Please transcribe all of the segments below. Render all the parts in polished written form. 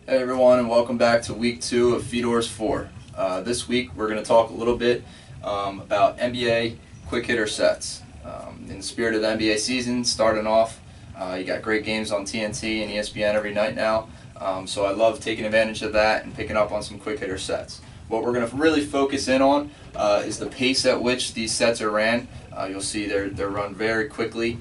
Hey everyone, and welcome back to week 2 of Fedor's 4. This week we're going to talk a little bit about NBA quick hitter sets. In the spirit of the NBA season, starting off, you got great games on TNT and ESPN every night now, so I love taking advantage of that and picking up on some quick hitter sets. What we're going to really focus in on is the pace at which these sets are ran. You'll see they're run very quickly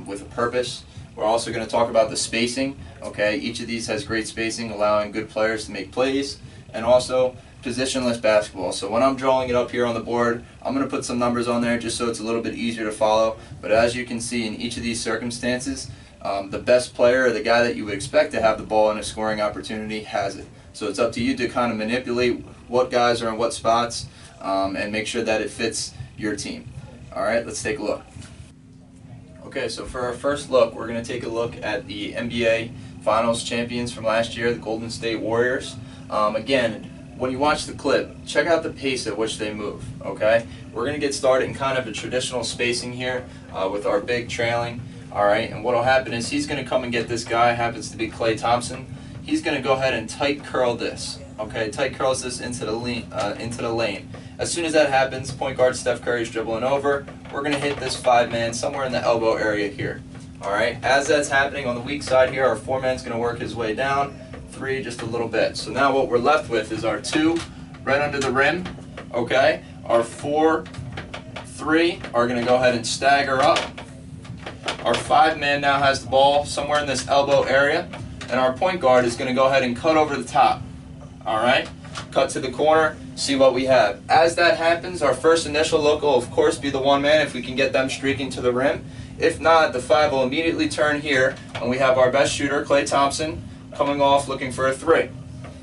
with a purpose. We're also going to talk about the spacing. Okay, each of these has great spacing, allowing good players to make plays, and also positionless basketball. So when I'm drawing it up here on the board, I'm going to put some numbers on there just so it's a little bit easier to follow. But as you can see in each of these circumstances, the best player, or the guy that you would expect to have the ball in a scoring opportunity, has it. So it's up to you to kind of manipulate what guys are in what spots and make sure that it fits your team. All right, let's take a look. Okay, so for our first look, we're going to take a look at the NBA Finals champions from last year, the Golden State Warriors. Again, when you watch the clip, check out the pace at which they move, okay? We're going to get started in kind of a traditional spacing here with our big trailing, all right? And what will happen is he's going to come and get this guy, happens to be Klay Thompson. He's going to go ahead and tight curl this, okay? Tight curls this into the lane. As soon as that happens, point guard Steph Curry's dribbling over. We're going to hit this 5-man somewhere in the elbow area here. All right. As that's happening on the weak side here, our 4-man's going to work his way down. 3 just a little bit. So now what we're left with is our 2 right under the rim. Okay. Our 4, 3 are going to go ahead and stagger up. Our 5-man now has the ball somewhere in this elbow area, and our point guard is going to go ahead and cut over the top. All right. Cut to the corner, see what we have. As that happens, our first initial look will of course be the 1-man if we can get them streaking to the rim. If not, the 5 will immediately turn here, and we have our best shooter, Klay Thompson, coming off looking for a 3.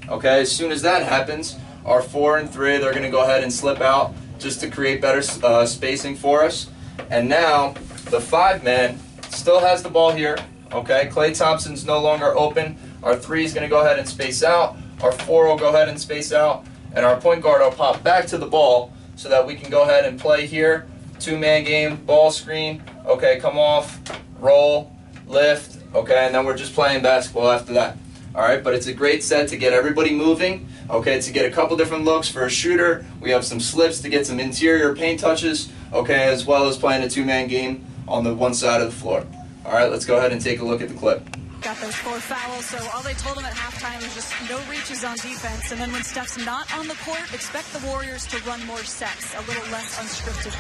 Okay, as soon as that happens, our 4 and 3, they're going to go ahead and slip out just to create better spacing for us. And now, the 5-man still has the ball here. Okay, Klay Thompson's no longer open. Our 3 is going to go ahead and space out. Our 4 will go ahead and space out, and our point guard will pop back to the ball so that we can go ahead and play here. 2-man game, ball screen, okay, come off, roll, lift, okay, and then we're just playing basketball after that. All right, but it's a great set to get everybody moving, okay, to get a couple different looks for a shooter. We have some slips to get some interior paint touches, okay, as well as playing a 2-man game on the one side of the floor. All right, let's go ahead and take a look at the clip. Got those 4 fouls, so all they told him at halftime was just no reaches on defense. And then when Steph's not on the court, expect the Warriors to run more sets, a little less unscripted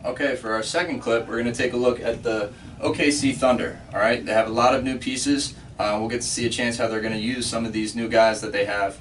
play. Okay, for our second clip, we're going to take a look at the OKC Thunder. All right, they have a lot of new pieces. We'll get to see a chance how they're going to use some of these new guys that they have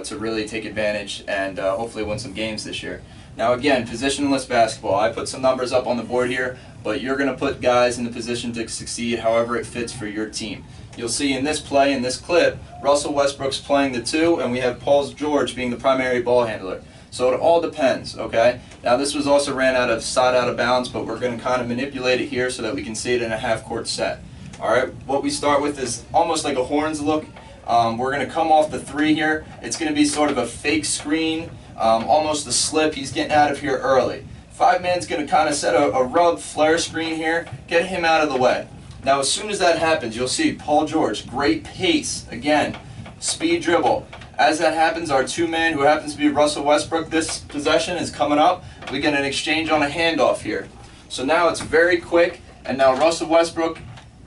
to really take advantage and hopefully win some games this year. Now again, positionless basketball. I put some numbers up on the board here, but you're going to put guys in the position to succeed however it fits for your team. You'll see in this play, in this clip, Russell Westbrook's playing the 2, and we have Paul George being the primary ball handler. So it all depends, okay? Now this was also ran out of bounds, but we're going to kind of manipulate it here so that we can see it in a half-court set. All right, what we start with is almost like a horns look. We're going to come off the 3 here. It's going to be sort of a fake screen. Almost a slip. He's getting out of here early. 5-man's going to kind of set a rub flare screen here, get him out of the way. Now as soon as that happens, you'll see Paul George, great pace, again, speed dribble. As that happens, our 2-man, who happens to be Russell Westbrook, this possession is coming up. We get an exchange on a handoff here. So now it's very quick, and now Russell Westbrook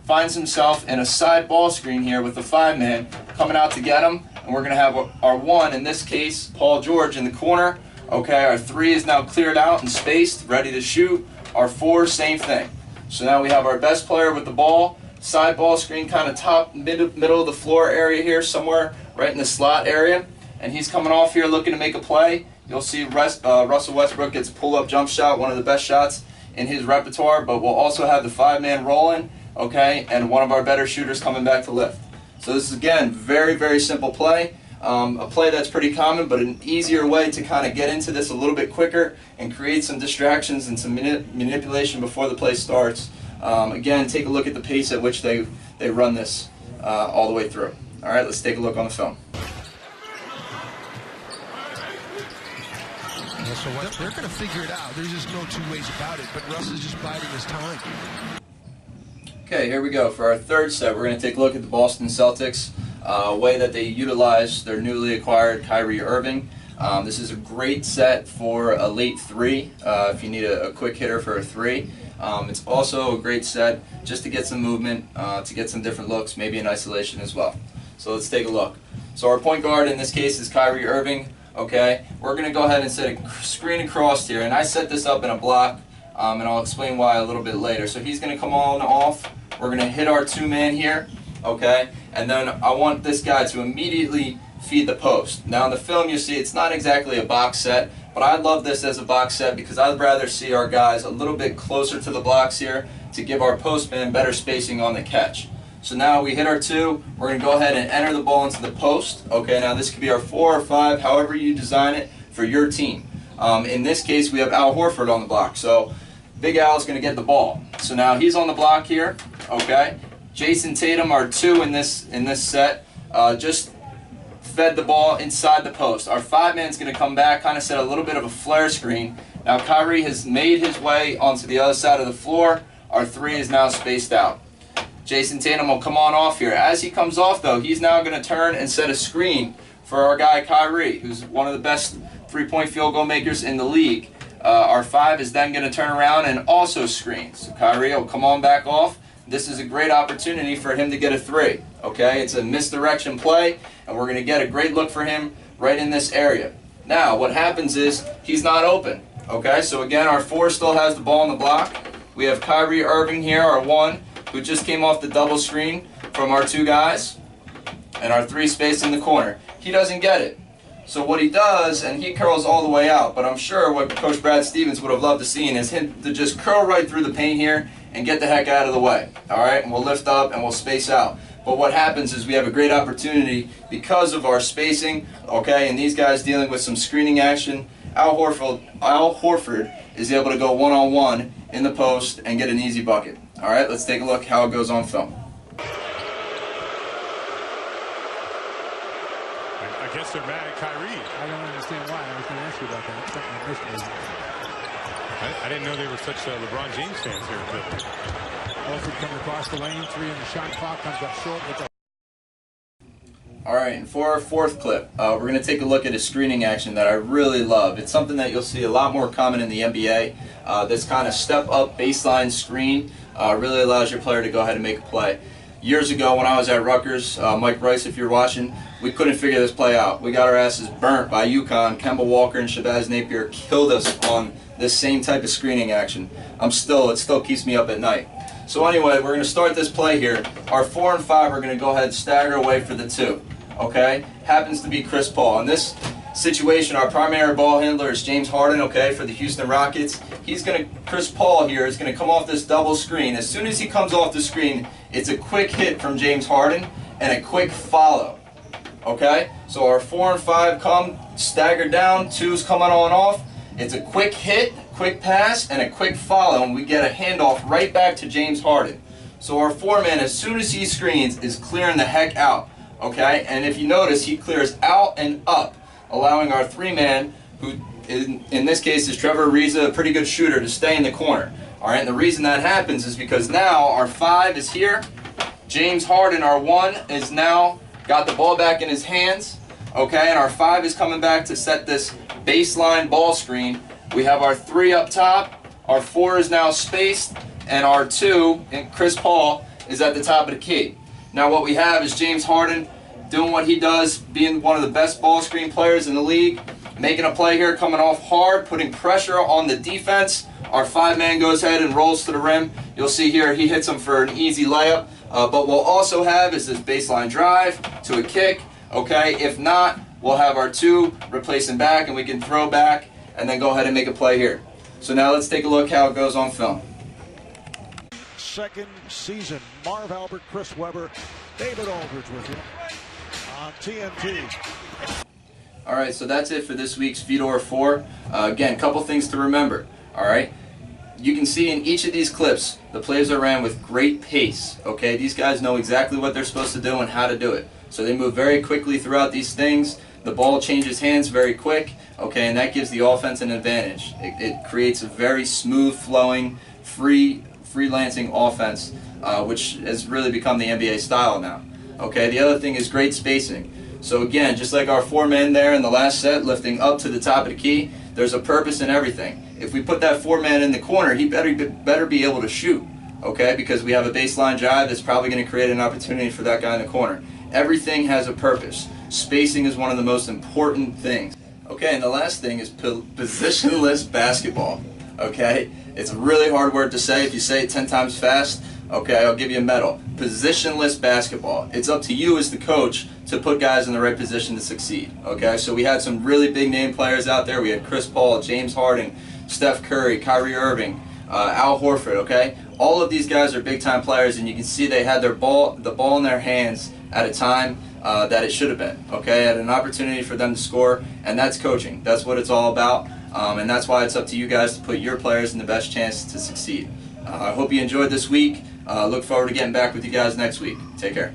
finds himself in a side ball screen here with the 5-man coming out to get him. And we're going to have our 1, in this case, Paul George, in the corner. Okay, our 3 is now cleared out and spaced, ready to shoot. Our 4, same thing. So now we have our best player with the ball, side ball screen, kind of top, middle of the floor area here, somewhere right in the slot area. And he's coming off here looking to make a play. You'll see Russell Westbrook gets a pull-up jump shot, one of the best shots in his repertoire, but we'll also have the 5-man rolling, okay, and one of our better shooters coming back to lift. So this is, again, very, very simple play. A play that's pretty common, but an easier way to kind of get into this a little bit quicker and create some distractions and some manipulation before the play starts. Again, take a look at the pace at which they run this all the way through. All right, let's take a look on the film. So they're going to figure it out. There's just no 2 ways about it, but Russ is just biding his time. Okay, here we go. For our third set, we're going to take a look at the Boston Celtics, way that they utilize their newly acquired Kyrie Irving. This is a great set for a late three, if you need a quick hitter for a three. It's also a great set just to get some movement, to get some different looks, maybe in isolation as well. So let's take a look. So our point guard in this case is Kyrie Irving. Okay, we're going to go ahead and set a screen across here, and I set this up in a block, and I'll explain why a little bit later. So he's going to come on off. We're going to hit our two-man here, okay, and then I want this guy to immediately feed the post. Now in the film you see it's not exactly a box set, but I love this as a box set because I'd rather see our guys a little bit closer to the blocks here to give our postman better spacing on the catch. So now we hit our two, we're going to go ahead and enter the ball into the post. Okay, now this could be our 4 or 5, however you design it for your team. In this case we have Al Horford on the block, so Big Al's going to get the ball. So now he's on the block here. Okay, Jason Tatum, our 2 in this set, just fed the ball inside the post. Our 5-man's going to come back, kind of set a little bit of a flare screen. Now Kyrie has made his way onto the other side of the floor. Our 3 is now spaced out. Jason Tatum will come on off here. As he comes off though, he's now going to turn and set a screen for our guy Kyrie, who's one of the best three-point field goal makers in the league. Our 5 is then going to turn around and also screen. So Kyrie will come on back off. This is a great opportunity for him to get a 3. Okay, it's a misdirection play, and we're going to get a great look for him right in this area. Now, what happens is he's not open. Okay, so again, our 4 still has the ball on the block. We have Kyrie Irving here, our 1, who just came off the double screen from our 2 guys, and our 3 spaced in the corner. He doesn't get it. So what he does, and he curls all the way out, but I'm sure what Coach Brad Stevens would have loved to see is him to just curl right through the paint here and get the heck out of the way. All right, and we'll lift up and we'll space out. But what happens is we have a great opportunity because of our spacing, okay, and these guys dealing with some screening action. Al Horford is able to go one-on-one in the post and get an easy bucket. All right, let's take a look how it goes on film. I guess they're mad at Kyrie. I don't understand why. I was going to ask you about that. Something I missed. I didn't know they were such LeBron James fans here in Philly. Also coming across the lane, 3 in the shot clock, comes up short with the... Alright, and for our 4th clip, we're going to take a look at a screening action that I really love. It's something that you'll see a lot more common in the NBA. This kind of step-up baseline screen really allows your player to go ahead and make a play. Years ago when I was at Rutgers, Mike Rice, if you're watching, we couldn't figure this play out. We got our asses burnt by UConn. Kemba Walker and Shabazz Napier killed us on this same type of screening action. It still keeps me up at night. So anyway, we're going to start this play here. Our 4 and 5 are going to go ahead and stagger away for the 2. Okay? Happens to be Chris Paul. In this situation, our primary ball handler is James Harden, okay, for the Houston Rockets. Chris Paul here is going to come off this double screen. As soon as he comes off the screen, it's a quick hit from James Harden and a quick follow. Okay? So our 4 and 5 come staggered down, 2's coming on off. It's a quick hit, quick pass, and a quick follow, and we get a handoff right back to James Harden. So our 4-man, as soon as he screens, is clearing the heck out. Okay? And if you notice, he clears out and up, allowing our 3-man, who in this case is Trevor Ariza, a pretty good shooter, to stay in the corner. All right, and the reason that happens is because now our 5 is here. James Harden, our 1, is now got the ball back in his hands. Okay, and our 5 is coming back to set this baseline ball screen. We have our 3 up top. Our 4 is now spaced, and our 2, and Chris Paul, is at the top of the key. Now what we have is James Harden doing what he does, being one of the best ball screen players in the league, making a play here, coming off hard, putting pressure on the defense. Our 5-man goes ahead and rolls to the rim. You'll see here he hits him for an easy layup. But we'll also have is this baseline drive to a kick. Okay, if not, we'll have our 2 replacing back, and we can throw back and then go ahead and make a play here. So now let's take a look how it goes on film. Second season, Marv Albert, Chris Webber, David Aldridge with you on TNT. All right, so that's it for this week's Fedor 4. Again, a couple things to remember. All right, you can see in each of these clips the plays are ran with great pace. Okay, these guys know exactly what they're supposed to do and how to do it. So they move very quickly throughout these things. The ball changes hands very quick. Okay, and that gives the offense an advantage. It creates a very smooth flowing, free freelancing offense, which has really become the NBA style now. Okay, the other thing is great spacing. So again, just like our 4 men there in the last set, lifting up to the top of the key, there's a purpose in everything. If we put that 4 man in the corner, he better be able to shoot, okay, because we have a baseline drive that's probably going to create an opportunity for that guy in the corner. Everything has a purpose. Spacing is one of the most important things. Okay, and the last thing is positionless basketball. Okay, it's a really hard word to say. If you say it 10 times fast, okay, I'll give you a medal. Positionless basketball. It's up to you as the coach to put guys in the right position to succeed. Okay, so we had some really big name players out there. We had Chris Paul, James Harden, Steph Curry, Kyrie Irving, Al Horford. Okay, all of these guys are big time players, and you can see they had the ball in their hands at a time that it should have been. Okay, at an opportunity for them to score, and that's coaching. That's what it's all about. And that's why it's up to you guys to put your players in the best chance to succeed. I hope you enjoyed this week. Look forward to getting back with you guys next week. Take care.